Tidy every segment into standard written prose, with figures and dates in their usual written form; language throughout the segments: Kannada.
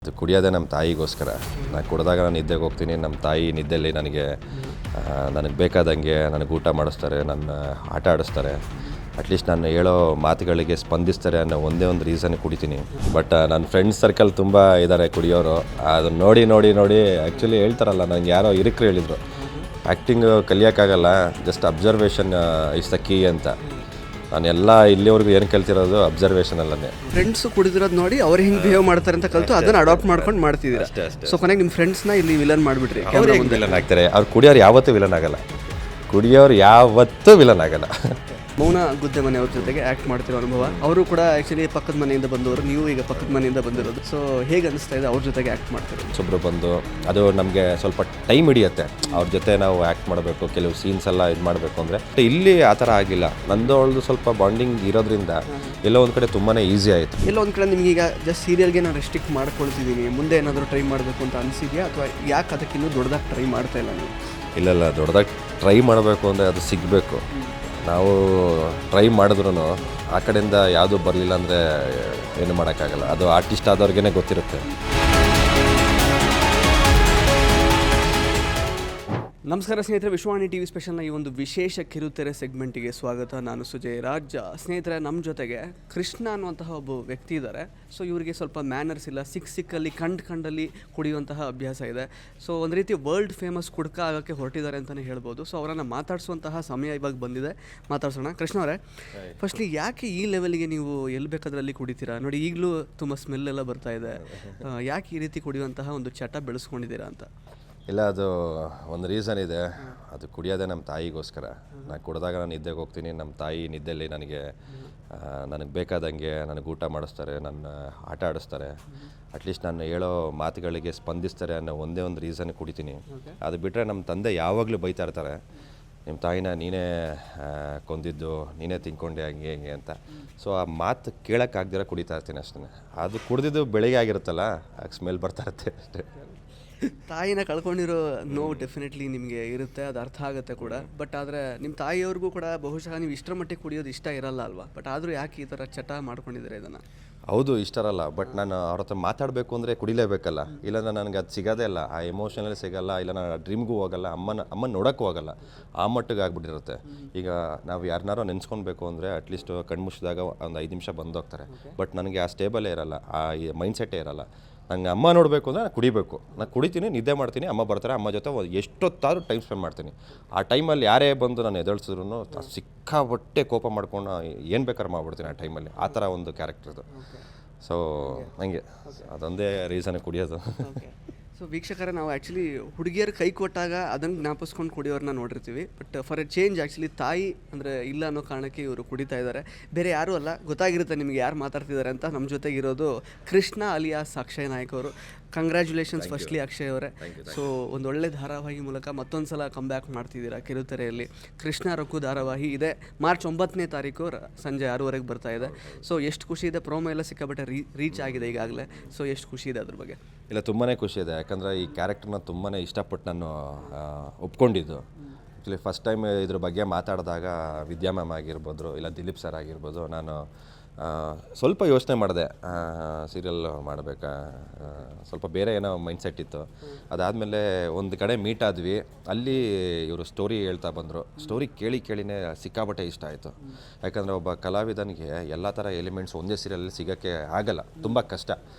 ಅದು ಕುಡಿಯೋದೇ ನಮ್ಮ ತಾಯಿಗೋಸ್ಕರ. ನಾನು ಕುಡಿದಾಗ ನಾನು ನಿದ್ದೆಗೆ ಹೋಗ್ತೀನಿ, ನಮ್ಮ ತಾಯಿ ನಿದ್ದೆಯಲ್ಲಿ ನನಗೆ ಬೇಕಾದಂಗೆ ನನಗೆ ಊಟ ಮಾಡಿಸ್ತಾರೆ, ನನ್ನ ಆಟ ಆಡಿಸ್ತಾರೆ, ಅಟ್ಲೀಸ್ಟ್ ನಾನು ಹೇಳೋ ಮಾತುಗಳಿಗೆ ಸ್ಪಂದಿಸ್ತಾರೆ ಅನ್ನೋ ಒಂದೇ ಒಂದು ರೀಸನ್ ಕುಡಿತೀನಿ. ಬಟ್ ನನ್ನ ಫ್ರೆಂಡ್ಸ್ ಸರ್ಕಲ್ ತುಂಬ ಇದ್ದಾರೆ ಕುಡಿಯೋರು. ಅದನ್ನು ನೋಡಿ ನೋಡಿ ನೋಡಿ ಆ್ಯಕ್ಚುಲಿ ಹೇಳ್ತಾರಲ್ಲ, ನನಗೆ ಯಾರೋ ಹಿರಿಕರು ಹೇಳಿದರು, ಆ್ಯಕ್ಟಿಂಗ್ ಕಲಿಯೋಕ್ಕಾಗಲ್ಲ, just observation is the key ಅಂತ. ನಾನೆಲ್ಲ ಇಲ್ಲಿವರೆಗೂ ಏನು ಕಲ್ತಿರೋದು ಅಬ್ಸರ್ವೇಷನಲ್ಲೇ. ಫ್ರೆಂಡ್ಸು ಕುಡಿದಿರೋದು ನೋಡಿ ಅವ್ರು ಹಿಂಗೆ ಬಿಹೇವ್ ಮಾಡ್ತಾರೆ ಅಂತ ಕಲಿತು ಅದನ್ನು ಅಡಾಪ್ಟ್ ಮಾಡ್ಕೊಂಡು ಮಾಡ್ತಿದ್ದೀರಾ. ಸೊ ಕೊನೆಗೆ ನಿಮ್ಮ ಫ್ರೆಂಡ್ಸ್ನ ಇಲ್ಲಿ ವಿಲನ್ ಮಾಡಿಬಿಟ್ರಿ. ಅವ್ರು ವಿಲನ್ ಆಗ್ತಾರೆ. ಅವ್ರು ಕುಡಿಯೋರು ಯಾವತ್ತೂ ವಿಲನ್ ಆಗಲ್ಲ. ಕುಡಿಯೋರು ಯಾವತ್ತೂ ವಿಲನ್ ಆಗಲ್ಲ. ಮೌನ ಗುದ್ದೆ ಮನೆಯವ್ರ ಜೊತೆಗೆ ಆ್ಯಕ್ಟ್ ಮಾಡ್ತಿರೋ ಅನುಭವ. ಅವರು ಕೂಡ ಆ್ಯಕ್ಚುಲಿ ಪಕ್ಕದ ಮನೆಯಿಂದ ಬಂದವರು, ನೀವು ಈಗ ಪಕ್ಕದ ಮನೆಯಿಂದ ಬಂದಿರೋದು. ಸೊ ಹೇಗೆ ಅನಿಸ್ತಾ ಇದೆ ಅವ್ರ ಜೊತೆಗೆ ಆ್ಯಕ್ಟ್ ಮಾಡ್ತಿರೋದು? ಒಬ್ಬರು ಬಂದು ಅದು ನಮಗೆ ಸ್ವಲ್ಪ ಟೈಮ್ ಹಿಡಿಯುತ್ತೆ ಅವ್ರ ಜೊತೆ ನಾವು ಆ್ಯಕ್ಟ್ ಮಾಡಬೇಕು, ಕೆಲವು ಸೀನ್ಸ್ ಎಲ್ಲ ಇದು ಮಾಡಬೇಕು ಅಂದರೆ. ಇಲ್ಲಿ ಆ ಥರ ಆಗಿಲ್ಲ. ನಂದು ಅವಳದು ಸ್ವಲ್ಪ ಬಾಂಡಿಂಗ್ ಇರೋದ್ರಿಂದ ಎಲ್ಲೋ ಒಂದು ಕಡೆ ತುಂಬಾ ಈಸಿ ಆಯಿತು. ಎಲ್ಲೋ ಒಂದು ಕಡೆ ನಿಮಗೀಗ ಜಸ್ಟ್ ಸೀರಿಯಲ್ಗೆ ನಾನು ರೆಸ್ಟ್ರಿಕ್ಟ್ ಮಾಡ್ಕೊಳ್ತಿದ್ದೀನಿ, ಮುಂದೆ ಏನಾದರೂ ಟ್ರೈ ಮಾಡಬೇಕು ಅಂತ ಅನಿಸಿದೆಯಾ, ಅಥವಾ ಯಾಕೆ ಅದಕ್ಕಿನ್ನೂ ದೊಡ್ಡದಾಗಿ ಟ್ರೈ ಮಾಡ್ತಾ ಇಲ್ಲ ನೀವು? ಇಲ್ಲ, ದೊಡ್ಡದಾಗಿ ಟ್ರೈ ಮಾಡಬೇಕು ಅಂದರೆ ಅದು ಸಿಗಬೇಕು. ನಾವು ಟ್ರೈ ಮಾಡಿದ್ರೂ ಆ ಕಡೆಯಿಂದ ಯಾವುದೂ ಬರಲಿಲ್ಲ ಅಂದರೆ ಏನು ಮಾಡೋಕ್ಕಾಗಲ್ಲ. ಅದು ಆರ್ಟಿಸ್ಟ್ ಆದವ್ರಿಗೇ ಗೊತ್ತಿರುತ್ತೆ. ನಮಸ್ಕಾರ ಸ್ನೇಹಿತರೆ, ವಿಶ್ವವಾಣಿ ಟಿ ವಿ ಸ್ಪೆಷಲ್ನ ಈ ಒಂದು ವಿಶೇಷ ಕಿರುತೆರೆ ಸೆಗ್ಮೆಂಟಿಗೆ ಸ್ವಾಗತ. ನಾನು ಸುಜಯ್ ರಾಜ್. ಸ್ನೇಹಿತರೆ, ನಮ್ಮ ಜೊತೆಗೆ ಕೃಷ್ಣ ಅನ್ನುವಂತಹ ಒಬ್ಬ ವ್ಯಕ್ತಿ ಇದ್ದಾರೆ. ಸೊ ಇವರಿಗೆ ಸ್ವಲ್ಪ ಮ್ಯಾನರ್ಸ್ ಇಲ್ಲ, ಸಿಕ್ಕಲ್ಲಿ ಕಂಡಲ್ಲಿ ಕುಡಿಯುವಂತಹ ಅಭ್ಯಾಸ ಇದೆ. ಸೊ ಒಂದು ರೀತಿ ವರ್ಲ್ಡ್ ಫೇಮಸ್ ಕುಡ್ಕ ಆಗೋಕ್ಕೆ ಹೊರಟಿದ್ದಾರೆ ಅಂತಲೇ ಹೇಳ್ಬೋದು. ಸೊ ಅವರನ್ನು ಮಾತಾಡಿಸುವಂತಹ ಸಮಯ ಇವಾಗ ಬಂದಿದೆ, ಮಾತಾಡ್ಸೋಣ. ಕೃಷ್ಣ ಅವರೇ, ಫಸ್ಟ್ಲಿ ಯಾಕೆ ಈ ಲೆವೆಲ್ಗೆ ನೀವು ಎಲ್ಲಿ ಬೇಕಾದ್ರಲ್ಲಿ ಕುಡಿತೀರಾ? ನೋಡಿ, ಈಗಲೂ ತುಂಬ ಸ್ಮೆಲ್ ಎಲ್ಲ ಬರ್ತಾ ಇದೆ. ಯಾಕೆ ಈ ರೀತಿ ಕುಡಿಯುವಂತಹ ಒಂದು ಚಟ ಬೆಳೆಸ್ಕೊಂಡಿದ್ದೀರಾ ಅಂತ? ಇಲ್ಲ, ಅದು ಒಂದು ರೀಸನ್ ಇದೆ. ಅದು ಕುಡಿಯೋದೇ ನಮ್ಮ ತಾಯಿಗೋಸ್ಕರ. ನಾನು ಕುಡಿದಾಗ ನಾನು ನಿದ್ದೆಗೆ ಹೋಗ್ತೀನಿ, ನಮ್ಮ ತಾಯಿ ನಿದ್ದೆಯಲ್ಲಿ ನನಗೆ ಬೇಕಾದಂಗೆ ನನಗೆ ಊಟ ಮಾಡಿಸ್ತಾರೆ, ನನ್ನ ಆಟ ಆಡಿಸ್ತಾರೆ, ಅಟ್ಲೀಸ್ಟ್ ನಾನು ಹೇಳೋ ಮಾತುಗಳಿಗೆ ಸ್ಪಂದಿಸ್ತಾರೆ ಅನ್ನೋ ಒಂದೇ ಒಂದು ರೀಸನ್ ಕುಡಿತೀನಿ. ಅದು ಬಿಟ್ಟರೆ ನಮ್ಮ ತಂದೆ ಯಾವಾಗಲೂ ಬೈತಾ ಇರ್ತಾರೆ, ನಿಮ್ಮ ತಾಯಿನ ನೀನೇ ಕೊಂದಿದ್ದು, ನೀನೇ ತಿನ್ಕೊಂಡೆ, ಹಂಗೆ ಅಂತ. ಸೊ ಆ ಮಾತು ಕೇಳೋಕ್ಕಾಗ್ದಿರ ಕುಡಿತಾ ಇರ್ತೀನಿ ಅಷ್ಟೇ. ಅದು ಕುಡಿದಿದ್ದು ಬೆಳಿಗ್ಗೆ ಆಗಿರುತ್ತಲ್ಲ, ಆಗ ಸ್ಮೆಲ್ ಬರ್ತಾ ಇರುತ್ತೆ ಅಷ್ಟೇ. ತಾಯಿನ ಕಳ್ಕೊಂಡಿರೋ ನೋವು ಡೆಫಿನೆಟ್ಲಿ ನಿಮಗೆ ಇರುತ್ತೆ, ಅದು ಅರ್ಥ ಆಗುತ್ತೆ ಕೂಡ. ಬಟ್ ಆದರೆ ನಿಮ್ಮ ತಾಯಿಯವ್ರಿಗೂ ಕೂಡ ಬಹುಶಃ ನೀವು ಇಷ್ಟರ ಮಟ್ಟಿಗೆ ಕುಡಿಯೋದು ಇಷ್ಟ ಇರಲ್ಲ ಅಲ್ವಾ? ಬಟ್ ಆದರೂ ಯಾಕೆ ಈ ಥರ ಚಟ ಮಾಡ್ಕೊಂಡಿದ್ದೀರಾ ಇದನ್ನು? ಹೌದು, ಇಷ್ಟ ಇರಲ್ಲ. ಬಟ್ ನಾನು ಅವ್ರ ಹತ್ರ ಮಾತಾಡಬೇಕು ಅಂದರೆ ಕುಡಿಲೇಬೇಕಲ್ಲ, ಇಲ್ಲಾಂದ್ರೆ ನನಗೆ ಅದು ಸಿಗೋದೇ ಇಲ್ಲ. ಆ ಎಮೋಷನಲ್ಲಿ ಸಿಗೋಲ್ಲ, ಇಲ್ಲ ನಾನು ಡ್ರೀಮ್ಗೂ ಹೋಗಲ್ಲ, ಅಮ್ಮನ ನೋಡೋಕ್ಕೂ ಹೋಗಲ್ಲ. ಆ ಮಟ್ಟಿಗೆ ಆಗ್ಬಿಟ್ಟಿರುತ್ತೆ. ಈಗ ನಾವು ಯಾರನ್ನಾರೋ ನೆನೆಸ್ಕೊಳ್ಬೇಕು ಅಂದರೆ ಅಟ್ಲೀಸ್ಟ್ ಕಣ್ಮುಚ್ಚಿದಾಗ ಒಂದು 5 ನಿಮಿಷ ಬಂದೋಗ್ತಾರೆ. ಬಟ್ ನನಗೆ ಆ ಸ್ಟೇಬಲೇ ಇರಲ್ಲ, ಆ ಮೈಂಡ್ಸೆಟ್ಟೇ ಇರಲ್ಲ. ನಂಗೆ ಅಮ್ಮ ನೋಡಬೇಕು ಅಂದರೆ ನಾನು ಕುಡಿಬೇಕು. ನಾನು ಕುಡಿತೀನಿ, ನಿದ್ದೆ ಮಾಡ್ತೀನಿ, ಅಮ್ಮ ಬರ್ತಾರೆ, ಅಮ್ಮ ಜೊತೆ ಎಷ್ಟೊತ್ತಾದ್ರೂ ಟೈಮ್ ಸ್ಪೆಂಡ್ ಮಾಡ್ತೀನಿ. ಆ ಟೈಮಲ್ಲಿ ಯಾರೇ ಬಂದು ನಾನು ಎದುರಿಸಿದ್ರು ಸಿಕ್ಕಾಬಟ್ಟೆ ಕೋಪ ಮಾಡ್ಕೊಂಡು ಏನು ಬೇಕಾದ್ರೆ ಮಾಡ್ಬಿಡ್ತೀನಿ ಆ ಟೈಮಲ್ಲಿ. ಆ ಥರ ಒಂದು ಕ್ಯಾರೆಕ್ಟರ್ದು. ಸೊ ಹಂಗೆ ಅದೊಂದೇ ರೀಸನ್ ಕುಡಿಯೋದು. ಸೊ ವೀಕ್ಷಕರೇ, ನಾವು ಆ್ಯಕ್ಚುಲಿ ಹುಡುಗಿಯರು ಕೈ ಕೊಟ್ಟಾಗ ಅದನ್ನು ಜ್ಞಾಪಿಸ್ಕೊಂಡು ಕುಡಿಯೋರನ್ನ ನೋಡಿರ್ತೀವಿ. But for A change actually ತಾಯಿ ಅಂದರೆ ಇಲ್ಲ ಅನ್ನೋ ಕಾರಣಕ್ಕೆ ಇವರು ಕುಡಿತಾ ಇದ್ದಾರೆ. ಬೇರೆ ಯಾರೂ ಅಲ್ಲ, ಗೊತ್ತಾಗಿರುತ್ತೆ ನಿಮಗೆ ಯಾರು ಮಾತಾಡ್ತಿದ್ದಾರೆ ಅಂತ. ನಮ್ಮ ಜೊತೆಗಿರೋದು ಕೃಷ್ಣ ಅಲಿಯಾಸ್ ಅಕ್ಷಯ್ ನಾಯಕ್ ಅವರು. ಕಂಗ್ರ್ಯಾಚುಲೇಷನ್ಸ್ ಫಸ್ಟ್ಲಿ ಅಕ್ಷಯ್ ಅವರೇ. ಸೊ ಒಂದು ಒಳ್ಳೆ ಧಾರಾವಾಹಿ ಮೂಲಕ ಮತ್ತೊಂದು ಸಲ ಕಮ್ಬ್ಯಾಕ್ ಮಾಡ್ತಿದ್ದೀರಾ ಕಿರುತೆರೆಯಲ್ಲಿ. ಕೃಷ್ಣ ರಘು ಧಾರಾವಾಹಿ ಇದೆ, ಮಾರ್ಚ್ 9ನೇ ತಾರೀಕು ಸಂಜೆ 6:00 ಬರ್ತಾ ಇದೆ. ಸೊ ಎಷ್ಟು ಖುಷಿ ಇದೆ, ಪ್ರೋಮೋ ಎಲ್ಲ ಸಿಕ್ಕಾಬಟ್ಟೆ ರೀಚ್ ಆಗಿದೆ ಈಗಾಗಲೇ. ಸೊ ಎಷ್ಟು ಖುಷಿ ಇದೆ ಅದ್ರ ಬಗ್ಗೆ? ಇಲ್ಲ, ತುಂಬಾ ಖುಷಿ ಇದೆ. ಯಾಕಂದರೆ ಈ ಕ್ಯಾರೆಕ್ಟರ್ನ ತುಂಬಾ ಇಷ್ಟಪಟ್ಟು ನಾನು ಒಪ್ಕೊಂಡಿದ್ದು. ಆ್ಯಕ್ಚುಲಿ ಫಸ್ಟ್ ಟೈಮ್ ಇದ್ರ ಬಗ್ಗೆ ಮಾತಾಡಿದಾಗ ವಿದ್ಯಾ ಮ್ಯಾಮ್ ಆಗಿರ್ಬೋದು, ಇಲ್ಲ ದಿಲೀಪ್ ಸರ್ ಆಗಿರ್ಬೋದು, ನಾನು ಸ್ವಲ್ಪ ಯೋಚನೆ ಮಾಡಿದೆ, ಸೀರಿಯಲ್ ಮಾಡಬೇಕಾ, ಸ್ವಲ್ಪ ಬೇರೆ ಏನೋ ಮೈಂಡ್ಸೆಟ್ ಇತ್ತು. ಅದಾದಮೇಲೆ ಒಂದು ಕಡೆ ಮೀಟ್ ಆದ್ವಿ, ಅಲ್ಲಿ ಇವರು ಸ್ಟೋರಿ ಹೇಳ್ತಾ ಬಂದರು. ಸ್ಟೋರಿ ಕೇಳಿನೇ ಸಿಕ್ಕಾಬಟ್ಟೆ ಇಷ್ಟ ಆಯಿತು. ಯಾಕಂದರೆ ಒಬ್ಬ ಕಲಾವಿದನಿಗೆ ಎಲ್ಲ ಥರ ಎಲಿಮೆಂಟ್ಸ್ ಒಂದೇ ಸೀರಿಯಲಲ್ಲಿ ಸಿಗೋಕ್ಕೆ ಆಗಲ್ಲ, ತುಂಬ ಕಷ್ಟ.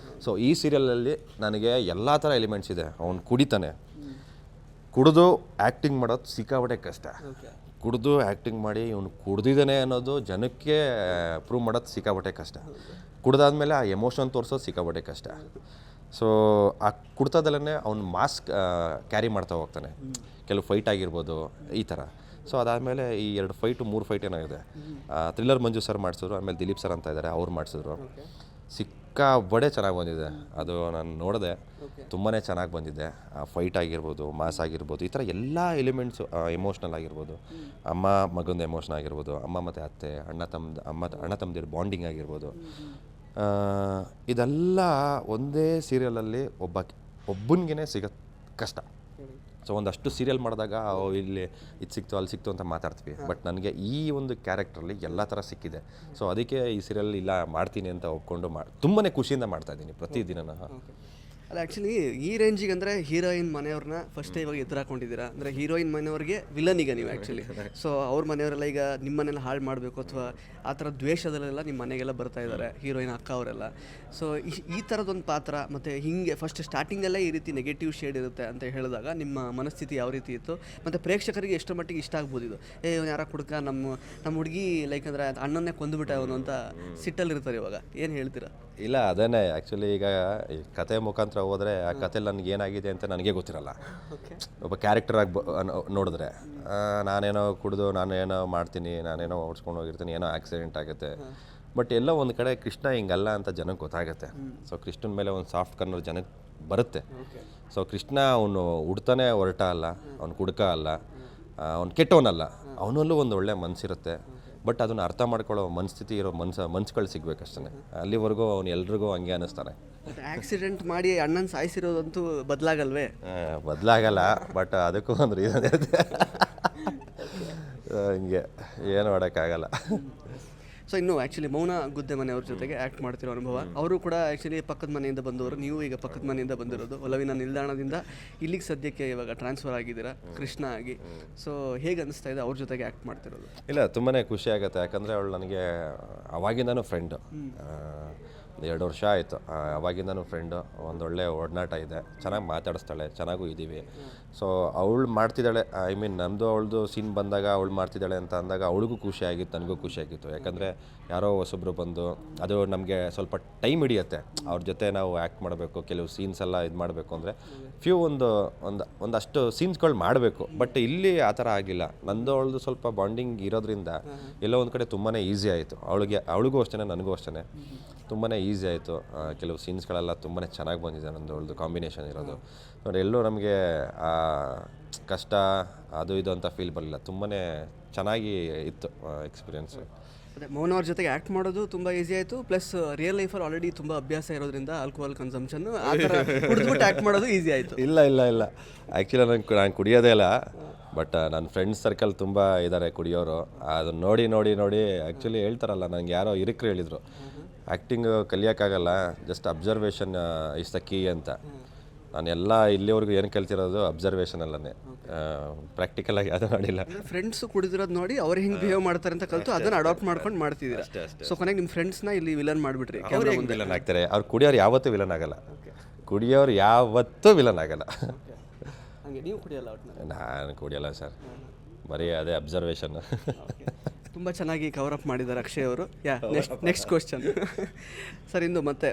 ಸೊ ಈ ಸೀರಿಯಲಲ್ಲಿ ನನಗೆ ಎಲ್ಲ ಥರ ಎಲಿಮೆಂಟ್ಸ್ ಇದೆ. ಅವನು ಕುಡಿತಾನೆ, ಕುಡಿದು ಆ್ಯಕ್ಟಿಂಗ್ ಮಾಡೋದು ಸಿಕ್ಕಾಬಟ್ಟೆ ಕಷ್ಟ. ಕುಡಿದು ಆ್ಯಕ್ಟಿಂಗ್ ಮಾಡಿ ಇವನು ಕುಡ್ದಿದ್ದಾನೆ ಅನ್ನೋದು ಜನಕ್ಕೆ ಪ್ರೂವ್ ಮಾಡೋದು ಸಿಕ್ಕಾಬಟ್ಟೆ ಕಷ್ಟ. ಕುಡ್ದಾದ್ಮೇಲೆ ಆ ಎಮೋಷನ್ ತೋರಿಸೋದು ಸಿಕ್ಕಾಬಟ್ಟೆ ಕಷ್ಟ. ಸೊ ಆ ಕುಡ್ತದಲ್ಲೇ ಅವ್ನು ಮಾಸ್ಕ್ ಕ್ಯಾರಿ ಮಾಡ್ತಾ ಹೋಗ್ತಾನೆ. ಕೆಲವು ಫೈಟ್ ಆಗಿರ್ಬೋದು ಈ ಥರ. ಸೊ ಅದಾದಮೇಲೆ ಈ 3 ಫೈಟ್ ಏನಾಗಿದೆ, ಥ್ರಿಲ್ಲರ್ ಮಂಜು ಸರ್ ಮಾಡಿಸಿದ್ರು, ಆಮೇಲೆ ದಿಲೀಪ್ ಸರ್ ಅಂತ ಇದ್ದಾರೆ, ಅವ್ರು ಮಾಡಿಸಿದ್ರು. ಸಿಕ್ಕಾಬಡೆ ಚೆನ್ನಾಗಿ ಬಂದಿದೆ. ಅದು ನಾನು ನೋಡಿದೆ, ತುಂಬಾ ಚೆನ್ನಾಗಿ ಬಂದಿದೆ. ಫೈಟ್ ಆಗಿರ್ಬೋದು, ಮಾಸ್ ಆಗಿರ್ಬೋದು, ಈ ಥರ ಎಲ್ಲ ಎಲಿಮೆಂಟ್ಸು, ಎಮೋಷ್ನಲ್ ಆಗಿರ್ಬೋದು, ಅಮ್ಮ ಮಗಂದು ಎಮೋಷನ್ ಆಗಿರ್ಬೋದು, ಅಮ್ಮ ಮತ್ತು ಅತ್ತೆ, ಅಣ್ಣ ತಮ್ಮದಿರ ಬಾಂಡಿಂಗ್ ಆಗಿರ್ಬೋದು, ಇದೆಲ್ಲ ಒಂದೇ ಸೀರಿಯಲಲ್ಲಿ ಒಬ್ಬನಿಗೆ ಸಿಗೋದು ಕಷ್ಟ. ಸೊ ಒಂದಷ್ಟು ಸೀರಿಯಲ್ ಮಾಡಿದಾಗ ಇಲ್ಲಿ ಇದು ಸಿಕ್ತು ಅಲ್ಲಿ ಸಿಕ್ತು ಅಂತ ಮಾತಾಡ್ತೀವಿ. ಬಟ್ ನನಗೆ ಈ ಒಂದು ಕ್ಯಾರೆಕ್ಟ್ರಲ್ಲಿ ಎಲ್ಲ ಥರ ಸಿಕ್ಕಿದೆ. ಸೊ ಅದಕ್ಕೆ ಈ ಸೀರಿಯಲ್ ಇಲ್ಲ ಮಾಡ್ತೀನಿ ಅಂತ ಒಪ್ಕೊಂಡು ತುಂಬಾ ಖುಷಿಯಿಂದ ಮಾಡ್ತಾಯಿದ್ದೀನಿ ಪ್ರತಿದಿನ. ಅಲ್ಲ ಆ್ಯಕ್ಚುಲಿ ಈ ರೇಂಜಿಗೆ ಅಂದರೆ ಹೀರೋಯಿನ್ ಮನೆಯವ್ರನ್ನ ಫಸ್ಟೇ ಇವಾಗ ಎದುರಾಕೊಂಡಿದ್ದೀರಾ, ಅಂದರೆ ಹೀರೋಯಿನ್ ಮನೆಯವ್ರಿಗೆ ವಿಲನ್ ಈಗ ನೀವು ಆ್ಯಕ್ಚುಲಿ. ಸೊ ಅವ್ರ ಮನೆಯವರೆಲ್ಲ ಈಗ ನಿಮ್ಮನ್ನೆಲ್ಲ ಹಾಳು ಮಾಡಬೇಕು ಅಥವಾ ಆ ಥರ ದ್ವೇಷದಲ್ಲೆಲ್ಲ ನಿಮ್ಮ ಮನೆಗೆಲ್ಲ ಬರ್ತಾ ಇದ್ದಾರೆ ಹೀರೋಯಿನ್ ಅಕ್ಕ ಅವರೆಲ್ಲ. ಸೊ ಈ ಥರದೊಂದು ಪಾತ್ರ ಮತ್ತು ಹೀಗೆ ಫಸ್ಟ್ ಸ್ಟಾರ್ಟಿಂಗಲ್ಲೇ ಈ ರೀತಿ ನೆಗೆಟಿವ್ ಶೇಡ್ ಇರುತ್ತೆ ಅಂತ ಹೇಳಿದಾಗ ನಿಮ್ಮ ಮನಸ್ಥಿತಿ ಯಾವ ರೀತಿ ಇತ್ತು, ಮತ್ತು ಪ್ರೇಕ್ಷಕರಿಗೆ ಎಷ್ಟೋ ಮಟ್ಟಿಗೆ ಇಷ್ಟ ಆಗ್ಬೋದು ಇದು, ಇವ್ನು ಯಾರ ಕುಡ್ಕ ನಮ್ಮ ಹುಡುಗಿ ಲೈಕ್ ಅಂದರೆ ಅಣ್ಣನ್ನೇ ಕೊಂದುಬಿಟ್ಟ ಅವನು ಅಂತ ಸಿಟ್ಟಲ್ಲಿರ್ತಾರೆ ಇವಾಗ, ಏನು ಹೇಳ್ತೀರಾ? ಇಲ್ಲ ಅದೇನೇ ಆ್ಯಕ್ಚುಲಿ ಈಗ ಈ ಕತೆ ಮುಖಾಂತರ ಹೋದರೆ ಆ ಕಥೆಲಿ ನನಗೆ ಏನಾಗಿದೆ ಅಂತ ನನಗೆ ಗೊತ್ತಿರಲ್ಲ. ಒಬ್ಬ ಕ್ಯಾರೆಕ್ಟರಾಗಿ ನೋಡಿದ್ರೆ ನಾನೇನೋ ಕುಡಿದು ನಾನೇನೋ ಮಾಡ್ತೀನಿ, ನಾನೇನೋ ಓಡಿಸ್ಕೊಂಡು ಹೋಗಿರ್ತೀನಿ, ಏನೋ ಆಕ್ಸಿಡೆಂಟ್ ಆಗುತ್ತೆ. ಬಟ್ ಎಲ್ಲೋ ಒಂದು ಕಡೆ ಕೃಷ್ಣ ಹಿಂಗಲ್ಲ ಅಂತ ಜನಕ್ಕೆ ಗೊತ್ತಾಗುತ್ತೆ. ಸೊ ಕೃಷ್ಣನ ಮೇಲೆ ಒಂದು ಸಾಫ್ಟ್ ಕಾರ್ನರ್ ಜನಕ್ಕೆ ಬರುತ್ತೆ. ಸೊ ಕೃಷ್ಣ ಅವನು ಹುಡ್ತಾನೆ ಹೊರಟ ಅಲ್ಲ, ಅವ್ನು ಕುಡ್ಕ ಅಲ್ಲ, ಅವ್ನು ಕೆಟ್ಟವನಲ್ಲ, ಅವನಲ್ಲೂ ಒಂದು ಒಳ್ಳೆ ಮನಸ್ಸಿರುತ್ತೆ. ಬಟ್ ಅದನ್ನು ಅರ್ಥ ಮಾಡ್ಕೊಳ್ಳೋ ಮನಸ್ಥಿತಿ ಇರೋ ಮನ್ಸುಗಳು ಸಿಗ್ಬೇಕಷ್ಟೇ. ಅಲ್ಲಿವರೆಗೂ ಅವ್ನು ಎಲ್ರಿಗೂ ಹಂಗೆ ಅನ್ನಿಸ್ತಾನೆ. ಆಕ್ಸಿಡೆಂಟ್ ಮಾಡಿ ಅಣ್ಣನ ಸಾಯಿಸಿರೋದಂತೂ ಬದಲಾಗಲ್ವೇ? ಬದಲಾಗಲ್ಲ, ಬಟ್ ಅದಕ್ಕೂ ಒಂದು ರೀಸನ್ ಇರುತ್ತೆ. ಹಿಂಗೆ ಏನು ಮಾಡೋಕ್ಕಾಗಲ್ಲ. ಸೊ ಇನ್ನು ಆ್ಯಕ್ಚುಲಿ ಮೌನ ಗುದ್ದೆ ಮನೆಯವ್ರ ಜೊತೆಗೆ ಆ್ಯಕ್ಟ್ ಮಾಡ್ತಿರೋ ಅನುಭವ, ಅವರು ಕೂಡ ಆ್ಯಕ್ಚುಲಿ ಪಕ್ಕದ ಮನೆಯಿಂದ ಬಂದವರು, ನೀವು ಈಗ ಪಕ್ಕದ ಮನೆಯಿಂದ ಬಂದಿರೋದು, ಒಲವಿನ ನಿಲ್ದಾಣದಿಂದ ಇಲ್ಲಿಗೆ ಸದ್ಯಕ್ಕೆ ಇವಾಗ ಟ್ರಾನ್ಸ್ಫರ್ ಆಗಿದ್ದೀರಾ ಕೃಷ್ಣ ಆಗಿ. ಸೊ ಹೇಗೆ ಅನಿಸ್ತಾ ಇದೆ ಅವ್ರ ಜೊತೆಗೆ ಆ್ಯಕ್ಟ್ ಮಾಡ್ತಿರೋದು? ಇಲ್ಲ ತುಂಬಾ ಖುಷಿ ಆಗುತ್ತೆ, ಯಾಕಂದರೆ ಅವಳು ನನಗೆ ಅವಾಗಿಂದನೂ ಫ್ರೆಂಡು. 2 ವರ್ಷ ಆಯಿತು ಅವಾಗಿಂದನೂ ಫ್ರೆಂಡು. ಒಂದೊಳ್ಳೆ ಒಡನಾಟ ಇದೆ, ಚೆನ್ನಾಗಿ ಮಾತಾಡಿಸ್ತಾಳೆ, ಚೆನ್ನಾಗೂ ಇದ್ದೀವಿ. ಸೊ ಅವಳು ಮಾಡ್ತಿದ್ದಾಳೆ, ಐ ಮೀನ್ ನಮ್ಮದು ಅವಳದು ಸೀನ್ ಬಂದಾಗ ಅವಳು ಮಾಡ್ತಿದ್ದಾಳೆ ಅಂತ ಅಂದಾಗ ಅವಳಿಗೂ ಖುಷಿ ಆಗಿತ್ತು, ನನಗೂ ಖುಷಿ ಆಗಿತ್ತು. ಯಾಕಂದರೆ ಯಾರೋ ಹೊಸೊಬ್ಬರು ಬಂದು ಅದು ನಮಗೆ ಸ್ವಲ್ಪ ಟೈಮ್ ಹಿಡಿಯುತ್ತೆ ಅವ್ರ ಜೊತೆ ನಾವು ಆ್ಯಕ್ಟ್ ಮಾಡಬೇಕು, ಕೆಲವು ಸೀನ್ಸ್ ಎಲ್ಲ ಇದು ಮಾಡಬೇಕು ಅಂದರೆ ಒಂದಷ್ಟು ಸೀನ್ಸ್ಗಳು ಮಾಡಬೇಕು. ಬಟ್ ಇಲ್ಲಿ ಆ ಥರ ಆಗಿಲ್ಲ. ನಂದು ಅವಳದು ಸ್ವಲ್ಪ ಬಾಂಡಿಂಗ್ ಇರೋದ್ರಿಂದ ಎಲ್ಲೋ ಒಂದು ಕಡೆ ತುಂಬಾ ಈಸಿ ಆಯಿತು. ಅವಳಿಗೂ ಅಷ್ಟೇ, ನನಗೂ ಅಷ್ಟೇ ತುಂಬಾ ಈಸಿ ಆಯಿತು. ಕೆಲವು ಸೀನ್ಸ್ಗಳೆಲ್ಲ ತುಂಬಾ ಚೆನ್ನಾಗಿ ಬಂದಿದೆ. ನಂದು ಅವಳದು ಕಾಂಬಿನೇಷನ್ ಇರೋದು ನೋಡಿ, ಎಲ್ಲೂ ನಮಗೆ ಕಷ್ಟ ಅದು ಇದು ಅಂತ ಫೀಲ್ ಬರಲಿಲ್ಲ. ತುಂಬಾ ಚೆನ್ನಾಗಿ ಇತ್ತು ಎಕ್ಸ್ಪೀರಿಯೆನ್ಸು. ಅದೇ ಮೌನ ಅವ್ರ ಜೊತೆಗೆ ಆ್ಯಕ್ಟ್ ಮಾಡೋದು ತುಂಬ ಈಸಿ ಆಯಿತು, ಪ್ಲಸ್ ರಿಯಲ್ ಲೈಫಲ್ಲಿ ಆಲ್ರೆಡಿ ತುಂಬ ಅಭ್ಯಾಸ ಇರೋದ್ರಿಂದ ಆಲ್ಕೋಹಾಲ್ ಕನ್ಸಂಪ್ಷನ್ ಆ ಥರ ಕುಡಿದ್ಬಿಟ್ಟು ಆ್ಯಕ್ಟ್ ಮಾಡೋದು ಈಸಿ ಆಯಿತು. ಇಲ್ಲ ಆ್ಯಕ್ಚುಲಿ ನಾನು ಕುಡಿಯೋದೇ ಇಲ್ಲ. ಬಟ್ ನನ್ನ ಫ್ರೆಂಡ್ಸ್ ಸರ್ಕಲ್ ತುಂಬ ಇದ್ದಾರೆ ಕುಡಿಯೋರು. ಅದನ್ನು ನೋಡಿ ಆ್ಯಕ್ಚುಲಿ ಹೇಳ್ತಾರಲ್ಲ, ನನಗೆ ಯಾರೋ ಹಿರಿಕರು ಹೇಳಿದರು, ಆ್ಯಕ್ಟಿಂಗ್ ಕಲಿಯೋಕ್ಕಾಗಲ್ಲ, just observation is the key ಅಂತ. ನಾನೆಲ್ಲ ಇಲ್ಲಿವರೆಗೂ ಏನು ಕಲ್ತಿರೋದು ಅಬ್ಸರ್ವೇಷನಲ್ಲೇ, ಪ್ರಾಕ್ಟಿಕಲಾಗಿ ಅದು ಮಾಡಿಲ್ಲ. ಫ್ರೆಂಡ್ಸು ಕುಡಿದಿರೋದು ನೋಡಿ ಅವ್ರು ಹಿಂಗೆ ಬಿಹೇವ್ ಮಾಡ್ತಾರೆ ಅಂತ ಕಲಿತು ಅದನ್ನು ಅಡಾಪ್ಟ್ ಮಾಡ್ಕೊಂಡು ಮಾಡ್ತಿದ್ದೀರಾ. ಸೊ ಕೊನೆಗೆ ನಿಮ್ಮ ಫ್ರೆಂಡ್ಸ್ನ ಇಲ್ಲಿ ವಿಲನ್ ಮಾಡಿಬಿಟ್ರಿ. ವಿಲನ್ ಆಗ್ತಾರೆ ಅವ್ರು. ಕುಡಿಯೋರು ಯಾವತ್ತೂ ವಿಲನ್ ಆಗಲ್ಲ. ಕುಡಿಯೋರು ಯಾವತ್ತೂ ವಿಲನ್ ಆಗಲ್ಲ. ಹಾಗೆ ನೀವು ಕುಡಿಯಲ್ಲ? ನಾನು ಕುಡಿಯಲ್ಲ ಸರ್, ಬರೀ ಅದೇ ಅಬ್ಸರ್ವೇಷನ್. ತುಂಬ ಚೆನ್ನಾಗಿ ಕವರ್ ಅಪ್ ಮಾಡಿದ್ದಾರೆ ಅಕ್ಷಯ್ ಅವರು. ನೆಕ್ಸ್ಟ್ ಕ್ವಶನ್ ಸರ್, ಇಂದು ಮತ್ತೆ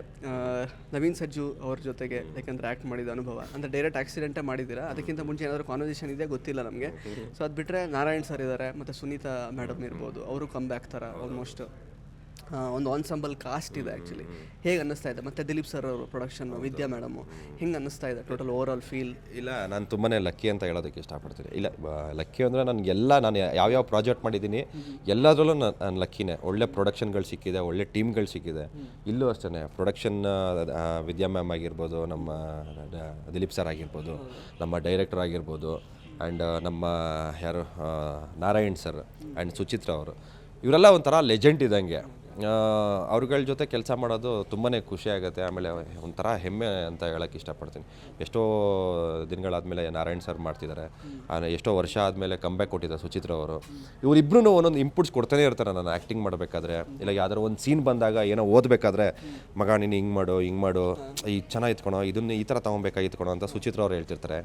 ನವೀನ್ ಸಜ್ಜು ಅವ್ರ ಜೊತೆಗೆ ಯಾಕಂದರೆ ಆ್ಯಕ್ಟ್ ಮಾಡಿದ ಅನುಭವ, ಅಂದರೆ ಡೈರೆಕ್ಟ್ ಆಕ್ಸಿಡೆಂಟೇ ಮಾಡಿದ್ದೀರಾ, ಅದಕ್ಕಿಂತ ಮುಂಚೆ ಏನಾದರೂ ಕಾನ್ವರ್ಸೇಷನ್ ಇದೆ ಗೊತ್ತಿಲ್ಲ ನಮಗೆ. ಸೊ ಅದು ಬಿಟ್ಟರೆ ನಾರಾಯಣ್ ಸರ್ ಇದ್ದಾರೆ, ಮತ್ತು ಸುನೀತಾ ಮೇಡಮ್ ಇರ್ಬೋದು, ಅವರು ಕಮ್ ಬ್ಯಾಕ್ ಥರ ಆಲ್ಮೋಸ್ಟ್ ಒಂದು ಆನ್ಸಂಬಲ್ ಕಾಸ್ಟ್ ಇದೆ ಆ್ಯಕ್ಚುಲಿ. ಹೇಗೆ ಅನ್ನಿಸ್ತಾ ಇದೆ? ಮತ್ತು ದಿಲೀಪ್ ಸರ್ ಅವರು ಪ್ರೊಡಕ್ಷನ್ನು, ವಿದ್ಯಾ ಮೇಡಮು, ಹೆಂಗೆ ಅನ್ನಿಸ್ತಾ ಇದೆ ಟೋಟಲ್ ಓವರ್ ಆಲ್ ಫೀಲ್? ಇಲ್ಲ, ನಾನು ತುಂಬಾ ಲಕ್ಕಿ ಅಂತ ಹೇಳೋದಕ್ಕೆ ಇಷ್ಟಪಡ್ತೀನಿ. ಇಲ್ಲ, ಲಕ್ಕಿ ಅಂದರೆ ನನಗೆಲ್ಲ ನಾನು ಯಾವ್ಯಾವ ಪ್ರಾಜೆಕ್ಟ್ ಮಾಡಿದ್ದೀನಿ ಎಲ್ಲದರಲ್ಲೂ ನಾನು ಲಕ್ಕಿನೇ. ಒಳ್ಳೆ ಪ್ರೊಡಕ್ಷನ್ಗಳು ಸಿಕ್ಕಿದೆ, ಒಳ್ಳೆ ಟೀಮ್ಗಳು ಸಿಕ್ಕಿದೆ. ಇಲ್ಲೂ ಅಷ್ಟೇ ಪ್ರೊಡಕ್ಷನ್ ವಿದ್ಯಾ ಮ್ಯಾಮ್ ಆಗಿರ್ಬೋದು, ನಮ್ಮ ದಿಲೀಪ್ ಸರ್ ಆಗಿರ್ಬೋದು, ನಮ್ಮ ಡೈರೆಕ್ಟರ್ ಆಗಿರ್ಬೋದು, ಆ್ಯಂಡ್ ನಮ್ಮ ಯಾರು ನಾರಾಯಣ್ ಸರ್ ಆ್ಯಂಡ್ ಸುಚಿತ್ರಾ ಅವರು, ಇವರೆಲ್ಲ ಒಂಥರ ಲೆಜೆಂಡ್ ಇದ್ದಂಗೆ. ಅವ್ರಗಳ ಜೊತೆ ಕೆಲಸ ಮಾಡೋದು ತುಂಬಾ ಖುಷಿ ಆಗುತ್ತೆ. ಆಮೇಲೆ ಒಂಥರ ಹೆಮ್ಮೆ ಅಂತ ಹೇಳೋಕ್ಕೆ ಇಷ್ಟಪಡ್ತೀನಿ. ಎಷ್ಟೋ ದಿನಗಳಾದಮೇಲೆ ನಾರಾಯಣ್ ಸರ್ ಮಾಡ್ತಿದ್ದಾರೆ, ಎಷ್ಟೋ ವರ್ಷ ಆದಮೇಲೆ ಕಂಬ್ಯಾಕ್ ಕೊಟ್ಟಿದ್ದಾರೆ ಸುಚಿತ್ರಾ ಅವರು. ಇವರಿಬ್ಬರೂ ಒಂದೊಂದು ಇಂಪುಟ್ಸ್ ಕೊಡ್ತಾನೆ ಇರ್ತಾರೆ. ನಾನು ಆ್ಯಕ್ಟಿಂಗ್ ಮಾಡಬೇಕಾದ್ರೆ, ಇಲ್ಲ ಯಾವ್ದಾರು ಒಂದು ಸೀನ್ ಬಂದಾಗ, ಏನೋ ಓದಬೇಕಾದ್ರೆ, ಮಗ ನೀನು ಹಿಂಗೆ ಮಾಡು ಈಗ ಚೆನ್ನಾಗಿ ಇತ್ಕೊಳೋ, ಇದನ್ನು ಈ ಥರ ತೊಗೊಬೇಕಾಗಿತ್ಕೊಳೋ ಅಂತ ಸುಚಿತ್ರಾ ಅವ್ರು ಹೇಳ್ತಿರ್ತಾರೆ.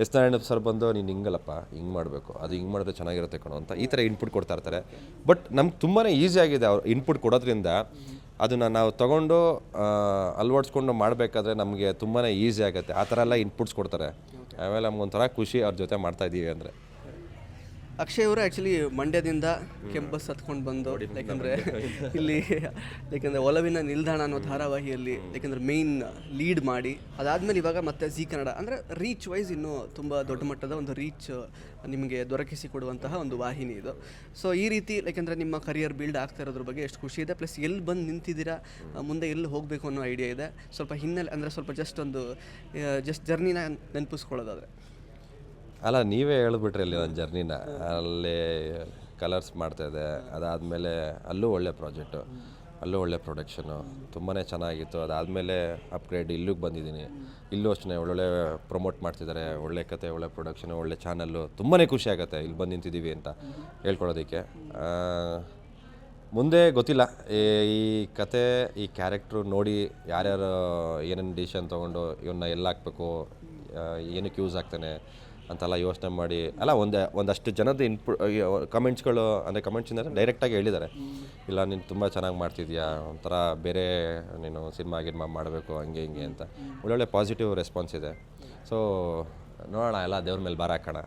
ಎಸ್ ನಾರಾಯಣ ಸರ್ ಬಂದು ನೀನು ಹಿಂಗಲ್ಲಪ್ಪ, ಹಿಂಗೆ ಮಾಡಬೇಕು, ಅದು ಹಿಂಗೆ ಮಾಡಿದ್ರೆ ಚೆನ್ನಾಗಿರುತ್ತೆ ಕಣೋ ಅಂತ ಈ ಥರ ಇನ್ಪುಟ್ ಕೊಡ್ತಾ ಇರ್ತಾರೆ. ಬಟ್ ನಮ್ಗೆ ತುಂಬಾ ಈಸಿಯಾಗಿದೆ ಅವ್ರು ಇನ್ಪುಟ್ ಕೊಡೋದ್ರಿಂದ. ಅದನ್ನು ನಾವು ತೊಗೊಂಡು ಅಳವಡಿಸ್ಕೊಂಡು ಮಾಡಬೇಕಾದ್ರೆ ನಮಗೆ ತುಂಬಾ ಈಸಿ ಆಗುತ್ತೆ. ಆ ಥರ ಎಲ್ಲ ಇನ್ಪುಟ್ಸ್ ಕೊಡ್ತಾರೆ. ಆಮೇಲೆ ನಮ್ಗೊಂಥರ ಖುಷಿ ಅವ್ರ ಜೊತೆ ಮಾಡ್ತಾಯಿದ್ದೀವಿ ಅಂದರೆ. ಅಕ್ಷಯ್ ಅವರು ಆ್ಯಕ್ಚುಲಿ ಮಂಡ್ಯದಿಂದ ಕೆಂಪಸ್ ಹತ್ಕೊಂಡು ಬಂದು, ಯಾಕಂದರೆ ಇಲ್ಲಿ ಯಾಕಂದರೆ ಒಲವಿನ ನಿಲ್ದಾಣ ಅನ್ನೋ ಧಾರಾವಾಹಿಯಲ್ಲಿ ಯಾಕಂದರೆ ಮೇಯ್ನ್ ಲೀಡ್ ಮಾಡಿ, ಅದಾದಮೇಲೆ ಇವಾಗ ಮತ್ತೆ ಜಿ ಕನ್ನಡ, ಅಂದರೆ ರೀಚ್ ವೈಸ್ ಇನ್ನೂ ತುಂಬ ದೊಡ್ಡ ಮಟ್ಟದ ಒಂದು ರೀಚ್ ನಿಮಗೆ ದೊರಕಿಸಿಕೊಡುವಂತಹ ಒಂದು ವಾಹಿನಿ ಇದು. ಸೊ ಈ ರೀತಿ ಯಾಕೆಂದರೆ ನಿಮ್ಮ ಕರಿಯರ್ ಬಿಲ್ಡ್ ಆಗ್ತಾ ಇರೋದ್ರ ಬಗ್ಗೆ ಎಷ್ಟು ಖುಷಿ ಇದೆ, ಪ್ಲಸ್ ಎಲ್ಲಿ ಬಂದು ನಿಂತಿದ್ದೀರಾ, ಮುಂದೆ ಎಲ್ಲಿ ಹೋಗಬೇಕು ಅನ್ನೋ ಐಡಿಯಾ ಇದೆ. ಸ್ವಲ್ಪ ಹಿನ್ನೆಲೆ ಅಂದರೆ ಸ್ವಲ್ಪ ಜಸ್ಟ್ ಜರ್ನಿನ ನೆನಪಿಸ್ಕೊಳ್ಳೋದಾದರೆ. ಅಲ್ಲ, ನೀವೇ ಹೇಳಿಬಿಟ್ರಿ ಅಲ್ಲಿ ನನ್ನ ಜರ್ನಿನ. ಅಲ್ಲಿ ಕಲರ್ಸ್ ಮಾಡ್ತಾಯಿದ್ದೆ, ಅದಾದಮೇಲೆ ಅಲ್ಲೂ ಒಳ್ಳೆ ಪ್ರಾಜೆಕ್ಟು. ಅಲ್ಲೂ ಒಳ್ಳೆ ಪ್ರೊಡಕ್ಷನು ತುಂಬಾ ಚೆನ್ನಾಗಿತ್ತು. ಅದಾದಮೇಲೆ ಅಪ್ಗ್ರೇಡ್ ಇಲ್ಲಿಗೆ ಬಂದಿದ್ದೀನಿ. ಇಲ್ಲೂ ಅಷ್ಟೇ ಒಳ್ಳೊಳ್ಳೆ ಪ್ರಮೋಟ್ ಮಾಡ್ತಿದ್ದಾರೆ, ಒಳ್ಳೆ ಕತೆ, ಒಳ್ಳೆ ಪ್ರೊಡಕ್ಷನು, ಒಳ್ಳೆ ಚಾನಲ್ಲು. ತುಂಬಾ ಖುಷಿ ಆಗುತ್ತೆ ಇಲ್ಲಿ ಬಂದು ನಿಂತಿದ್ದೀವಿ ಅಂತ ಹೇಳ್ಕೊಳ್ಳೋದಕ್ಕೆ. ಮುಂದೆ ಗೊತ್ತಿಲ್ಲ, ಈ ಕತೆ ಈ ಕ್ಯಾರೆಕ್ಟ್ರು ನೋಡಿ ಯಾರ್ಯಾರು ಏನೇನು ಡಿಸಿಷನ್ ತೊಗೊಂಡು ಇವನ್ನ ಎಲ್ಲ ಹಾಕ್ಬೇಕು, ಏನಕ್ಕೆ ಯೂಸ್ ಆಗ್ತಾನೆ ಅಂತೆಲ್ಲ ಯೋಚನೆ ಮಾಡಿ ಅಲ್ಲ ಒಂದಷ್ಟು ಜನದ ಕಮೆಂಟ್ಸ್ಗಳು ಅಂದರೆ ಕಮೆಂಟ್ಸಿಂದ ಡೈರೆಕ್ಟಾಗಿ ಹೇಳಿದ್ದಾರೆ, ಇಲ್ಲ ನೀನು ತುಂಬ ಚೆನ್ನಾಗಿ ಮಾಡ್ತಿದ್ಯಾ, ಒಂಥರ ಬೇರೆ ನೀನು ಸಿನಿಮಾ ಮಾಡಬೇಕು ಹಂಗೆ ಹಿಂಗೆ ಅಂತ ಒಳ್ಳೊಳ್ಳೆ ಪಾಸಿಟಿವ್ ರೆಸ್ಪಾನ್ಸ್ ಇದೆ. ಸೊ ನೋಡೋಣ, ಎಲ್ಲ ದೇವ್ರ ಮೇಲೆ ಭಾರ ಹಾಕೋಣ.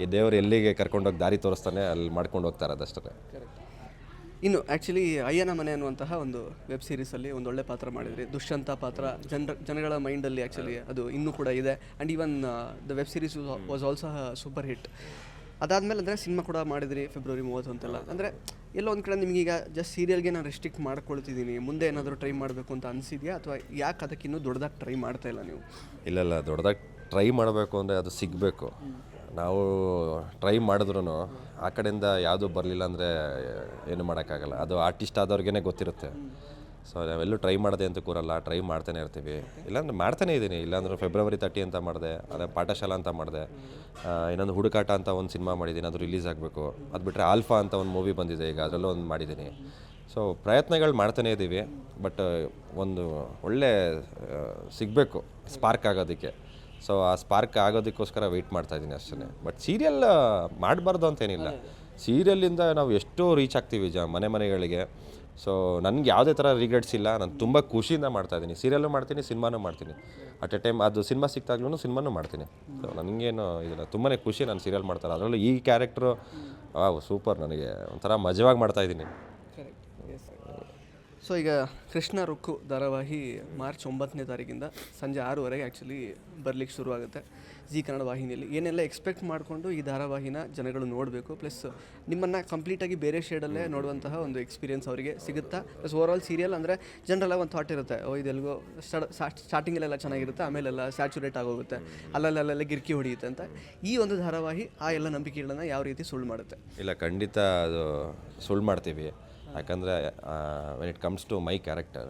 ಈ ದೇವ್ರು ಎಲ್ಲಿಗೆ ಕರ್ಕೊಂಡೋಗಿ ದಾರಿ ತೋರಿಸ್ತಾನೆ ಅಲ್ಲಿ ಮಾಡ್ಕೊಂಡು ಹೋಗ್ತಾರೆ, ಅದಷ್ಟೇ. ಇನ್ನು ಆ್ಯಕ್ಚುಲಿ ಅಯ್ಯನ ಮನೆ ಅನ್ನುವಂತಹ ಒಂದು ವೆಬ್ ಸೀರೀಸಲ್ಲಿ ಒಂದು ಒಳ್ಳೆ ಪಾತ್ರ ಮಾಡಿದ್ರಿ. ದುಷ್ಯಂತ ಪಾತ್ರ ಜನಗಳ ಮೈಂಡಲ್ಲಿ ಆ್ಯಕ್ಚುಲಿ ಅದು ಇನ್ನೂ ಕೂಡ ಇದೆ. And even the web series was also super hit. ಅದಾದಮೇಲೆ ಅಂದರೆ ಸಿನಿಮಾ ಕೂಡ ಮಾಡಿದ್ರಿ February 30 ಅಂತೆಲ್ಲ. ಅಂದರೆ ಎಲ್ಲೋ ಒಂದು ಕಡೆ ನಿಮಗೀಗ ಜಸ್ಟ್ ಸೀರಿಯಲ್ಗೆ ನಾನು ರೆಸ್ಟ್ರಿಕ್ಟ್ ಮಾಡ್ಕೊಳ್ತಿದ್ದೀನಿ, ಮುಂದೆ ಏನಾದರೂ ಟ್ರೈ ಮಾಡಬೇಕು ಅಂತ ಅನಿಸಿದೆಯಾ, ಅಥವಾ ಯಾಕೆ ಅದಕ್ಕೆ ಇನ್ನೂ ದೊಡ್ಡದಾಗಿ ಟ್ರೈ ಮಾಡ್ತಾ ಇಲ್ಲ ನೀವು? ಇಲ್ಲ, ದೊಡ್ಡದಾಗಿ ಟ್ರೈ ಮಾಡಬೇಕು ಅಂದರೆ ಅದು ಸಿಗಬೇಕು. ನಾವು ಟ್ರೈ ಮಾಡಿದ್ರೂ ಆ ಕಡೆಯಿಂದ ಯಾವುದೂ ಬರಲಿಲ್ಲ ಅಂದರೆ ಏನು ಮಾಡೋಕ್ಕಾಗಲ್ಲ. ಅದು ಆರ್ಟಿಸ್ಟ್ ಆದವ್ರಿಗೇ ಗೊತ್ತಿರುತ್ತೆ. ಸೊ ನಾವೆಲ್ಲೂ ಟ್ರೈ ಮಾಡಿದೆ ಅಂತ ಕೂರಲ್ಲ, ಟ್ರೈ ಮಾಡ್ತಾನೆ ಇರ್ತೀವಿ. ಇಲ್ಲಾಂದ್ರೆ ಮಾಡ್ತಾನೇ ಇದ್ದೀನಿ. ಇಲ್ಲಾಂದ್ರೆ February 30 ಅಂತ ಮಾಡಿದೆ, ಅದೇ ಪಾಠಶಾಲಾ ಅಂತ ಮಾಡಿದೆ, ಇನ್ನೊಂದು ಹುಡುಕಾಟ ಅಂತ ಒಂದು ಸಿನಿಮಾ ಮಾಡಿದ್ದೀನಿ, ಅದು ರಿಲೀಸ್ ಆಗಬೇಕು. ಅದು ಬಿಟ್ಟರೆ ಆಲ್ಫಾ ಅಂತ ಒಂದು ಮೂವಿ ಬಂದಿದೆ, ಈಗ ಅದರಲ್ಲೂ ಒಂದು ಮಾಡಿದ್ದೀನಿ. ಸೊ ಪ್ರಯತ್ನಗಳು ಮಾಡ್ತಾನೇ ಇದ್ದೀವಿ. ಬಟ್ ಒಂದು ಒಳ್ಳೆ ಸಿಗಬೇಕು ಸ್ಪಾರ್ಕ್ ಆಗೋದಕ್ಕೆ. ಸೊ ಆ ಸ್ಪಾರ್ಕ್ ಆಗೋದಕ್ಕೋಸ್ಕರ ವೆಯ್ಟ್ ಮಾಡ್ತಾಯಿದ್ದೀನಿ ಅಷ್ಟೇ. ಬಟ್ ಸೀರಿಯಲ್ ಮಾಡಬಾರ್ದು ಅಂತೇನಿಲ್ಲ. ಸೀರಿಯಲ್ಲಿಂದ ನಾವು ಎಷ್ಟೋ ರೀಚ್ ಆಗ್ತೀವಿ ಮನೆಗಳಿಗೆ. ಸೊ ನನಗೆ ಯಾವುದೇ ಥರ ರಿಗ್ರೆಟ್ಸ್ ಇಲ್ಲ. ನಾನು ತುಂಬ ಖುಷಿಯಿಂದ ಮಾಡ್ತಾಯಿದ್ದೀನಿ. ಸೀರಿಯಲ್ಲು ಮಾಡ್ತೀನಿ, ಸಿನಿಮಾನೂ ಮಾಡ್ತೀನಿ. ಅಟ್ ಎ ಟೈಮ್ ಅದು ಸಿನಿಮಾ ಸಿಕ್ತಾಗ್ಲೂ ಸಿನಿಮಾನೂ ಮಾಡ್ತೀನಿ. ಸೊ ನನಗೇನು ಇದನ್ನು ತುಂಬಾ ಖುಷಿ ನಾನು ಸೀರಿಯಲ್ ಮಾಡ್ತಾರೆ. ಅದರಲ್ಲೂ ಈ ಕ್ಯಾರೆಕ್ಟ್ರು ಸೂಪರ್, ನನಗೆ ಒಂಥರ ಮಜವಾಗಿ ಮಾಡ್ತಾಯಿದ್ದೀನಿ. ಸೊ ಈಗ ಕೃಷ್ಣ ರುಕ್ಕು ಧಾರಾವಾಹಿ March 9ನೇ ತಾರೀಕಿಂದ ಸಂಜೆ 6:00 ಆ್ಯಕ್ಚುಲಿ ಬರಲಿಕ್ಕೆ ಶುರುವಾಗುತ್ತೆ ಜಿ ಕನ್ನಡ ವಾಹಿನಿಯಲ್ಲಿ. ಏನೆಲ್ಲ ಎಕ್ಸ್ಪೆಕ್ಟ್ ಮಾಡಿಕೊಂಡು ಈ ಧಾರಾವಾಹಿನ ಜನಗಳು ನೋಡಬೇಕು, ಪ್ಲಸ್ ನಿಮ್ಮನ್ನು ಕಂಪ್ಲೀಟಾಗಿ ಬೇರೆ ಶೇಡಲ್ಲೇ ನೋಡುವಂತಹ ಒಂದು ಎಕ್ಸ್ಪೀರಿಯನ್ಸ್ ಅವರಿಗೆ ಸಿಗುತ್ತಾ? ಪ್ಲಸ್ ಓವರಾಲ್ ಸೀರಿಯಲ್ ಅಂದರೆ ಜನರಲ್ಲ ಒಂದು ಥಾಟ್ ಇರುತ್ತೆ, ಇದೆಲ್ಗೋ ಸ್ಟಾರ್ಟಿಂಗಲ್ಲೆಲ್ಲ ಚೆನ್ನಾಗಿರುತ್ತೆ, ಆಮೇಲೆಲ್ಲ ಸ್ಯಾಚುರೇಟ್ ಆಗೋಗುತ್ತೆ, ಅಲ್ಲಲ್ಲೆಲ್ಲ ಗಿರ್ಕಿ ಹೊಡೆಯುತ್ತೆ ಅಂತ. ಈ ಒಂದು ಧಾರಾವಾಹಿ ಆ ಎಲ್ಲ ನಂಬಿಕೆಗಳನ್ನು ಯಾವ ರೀತಿ ಸುಳ್ಳು ಮಾಡುತ್ತೆ? ಇಲ್ಲ, ಖಂಡಿತ ಅದು ಸುಳ್ಳು ಮಾಡ್ತೀವಿ. ಯಾಕಂದರೆ when it comes to my character,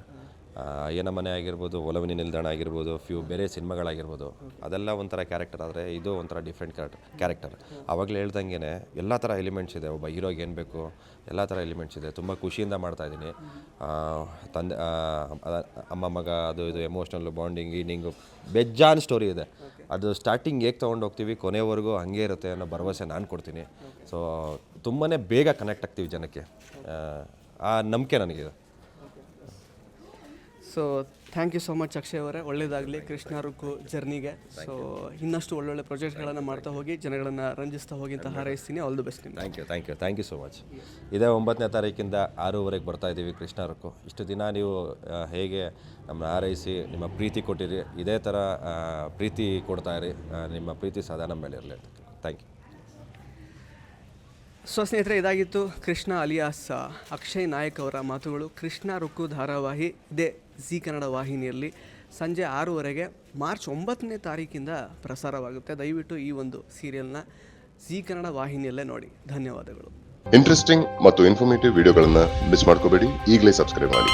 ಅಯ್ಯನ ಮನೆ ಆಗಿರ್ಬೋದು, ಒಲವಿನ ನಿಲ್ದಾಣ ಆಗಿರ್ಬೋದು, ಬೇರೆ ಸಿನಿಮಾಗಳಾಗಿರ್ಬೋದು, ಅದೆಲ್ಲ ಒಂಥರ ಕ್ಯಾರೆಕ್ಟರ್. ಆದರೆ ಇದು ಒಂಥರ ಡಿಫ್ರೆಂಟ್ ಕ್ಯಾರೆಕ್ಟರ್. ಆವಾಗಲೇ ಹೇಳ್ದಂಗೆ ಎಲ್ಲ ಥರ ಎಲಿಮೆಂಟ್ಸ್ ಇದೆ. ಒಬ್ಬ ಹೀರೋಗೆ ಏನು ಬೇಕು ಎಲ್ಲ ಥರ ಎಲಿಮೆಂಟ್ಸ್ ಇದೆ. ತುಂಬ ಖುಷಿಯಿಂದ ಮಾಡ್ತಾಯಿದ್ದೀನಿ. ತಂದೆ ಅಮ್ಮ ಮಗ ಅದು ಇದು ಎಮೋಷ್ನಲ್ಲು ಬಾಂಡಿಂಗ್ ಈನಿಂಗು ಬೆಜ್ಜಾನ್ ಸ್ಟೋರಿ ಇದೆ. ಅದು ಸ್ಟಾರ್ಟಿಂಗ್ ಹೇಗೆ ತೊಗೊಂಡು ಹೋಗ್ತೀವಿ ಕೊನೆವರೆಗೂ ಹಾಗೇ ಇರುತ್ತೆ ಅನ್ನೋ ಭರವಸೆ ನಾನು ಕೊಡ್ತೀನಿ. ಸೊ ತುಂಬಾ ಬೇಗ ಕನೆಕ್ಟ್ ಆಗ್ತೀವಿ ಜನಕ್ಕೆ, ಆ ನಂಬಿಕೆ ನನಗಿದೆ. So thank you so much Akshay ಅವರೇ. ಒಳ್ಳೆಯದಾಗಲಿ ಕೃಷ್ಣ ರುಕ್ಕು ಜರ್ನಿಗೆ. ಸೊ ಇನ್ನಷ್ಟು ಒಳ್ಳೊಳ್ಳೆ ಪ್ರಾಜೆಕ್ಟ್ಗಳನ್ನು ಮಾಡ್ತಾ ಹೋಗಿ, ಜನಗಳನ್ನು ರಂಜಿಸ್ತಾ ಹೋಗಿ ಅಂತ ಹಾರೈಸ್ತೀನಿ. All the best. Thank you so much. ಇದೇ 9ನೇ ತಾರೀಕಿಂದ 6:00 ಬರ್ತಾ ಇದ್ದೀವಿ ಕೃಷ್ಣ ರುಕ್ಕು. ಇಷ್ಟು ದಿನ ನೀವು ಹೇಗೆ ನಮ್ಮನ್ನ ಹಾರೈಸಿ ನಿಮ್ಮ ಪ್ರೀತಿ ಕೊಟ್ಟಿರಿ, ಇದೇ ಥರ ಪ್ರೀತಿ ಕೊಡ್ತಾಯಿರಿ. ನಿಮ್ಮ ಪ್ರೀತಿ ಸದಾ ನಮ್ಮ ಮೇಲೆ ಇರಲಿ. Thank you. ಸೊ ಸ್ನೇಹಿತರೆ, ಇದಾಗಿತ್ತು ಕೃಷ್ಣ ಅಲಿಯಾಸ್ ಅಕ್ಷಯ್ ನಾಯಕ್ ಅವರ ಮಾತುಗಳು. ಕೃಷ್ಣ ರುಕ್ಕು ಧಾರಾವಾಹಿ ಇದೇ ಜಿ ಕನ್ನಡ ವಾಹಿನಿಯಲ್ಲಿ ಸಂಜೆ 6:00 March 9ನೇ ತಾರೀಕಿಂದ ಪ್ರಸಾರವಾಗುತ್ತೆ. ದಯವಿಟ್ಟು ಈ ಒಂದು ಸೀರಿಯಲ್ನ ಜಿ ಕನ್ನಡ ವಾಹಿನಿಯಲ್ಲೇ ನೋಡಿ. ಧನ್ಯವಾದಗಳು. ಇಂಟ್ರೆಸ್ಟಿಂಗ್ ಮತ್ತು ಇನ್ಫಾರ್ಮೇಟಿವ್ ವಿಡಿಯೋಗಳನ್ನು ಮಿಸ್ ಮಾಡ್ಕೋಬೇಡಿ. ಈಗಲೇ ಸಬ್ಸ್ಕ್ರೈಬ್ ಮಾಡಿ.